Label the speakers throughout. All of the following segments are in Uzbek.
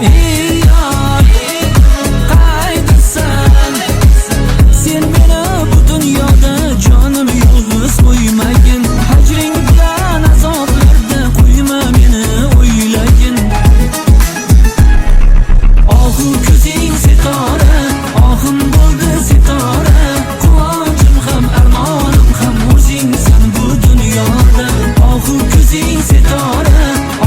Speaker 1: Ey yar, qaydasan? Sen meni bu dunyoda jonim yolg'iz qo'ymagin. Hajring bilan azoblarda qo'yma meni o'ylagin. Ohu ko'zing setora, ohim bo'ldi setora. Quvonchim ham armonim ham o'zingsan bu dunyoda. Ohu ko'zing setora,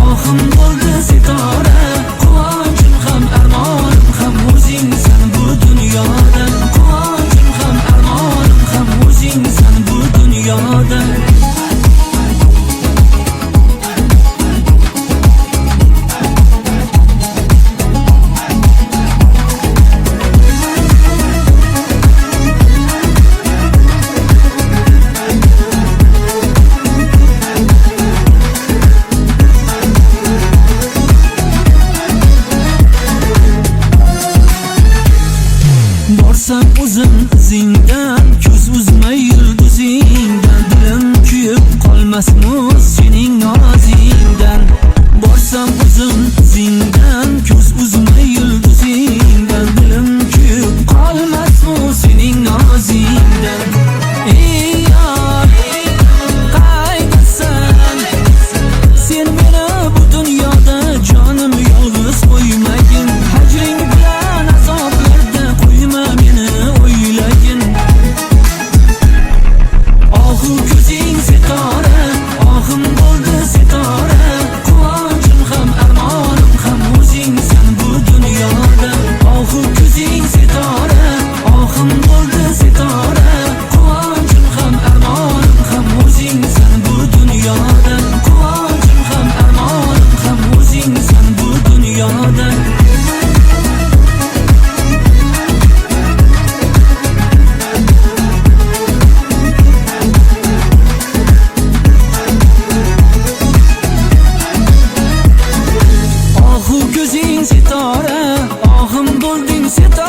Speaker 1: ohim bo'ldi setora. Quvonchim ham armonim ham o'zingsan bu dunyoda. Quvonchim ham armonim ham o'zingsan bu dunyoda. Borsam o'zim izingdan, ko'z uzmay yulduzingdan. Dilim kuyib qolmasmi sening nozingdan. Borsam o'zim izingdan, ko'z uzmay yulduzingdan. Dilim kuyib qolmasmi sening nozingdan. Ey yar, qaydasan? Sen meni bu dunyoda jonim yolg'iz qo'ymagin. Hajring bilan azoblarda qo'yma meni o'ylagin. Ohu ko'zing setora, ohim bo'ldi setora. Quvonchim ham armonim ham o'zingsan bu dunyoda. Ohu ko'zing setora, ohim bo'ldi setora. Quvonchim ham armonim ham o'zingsan bu dunyoda. Quvonchim ham armonim ham o'zingsan bu dunyoda. Ohu ko'zing setora, ohim bo'lding setora.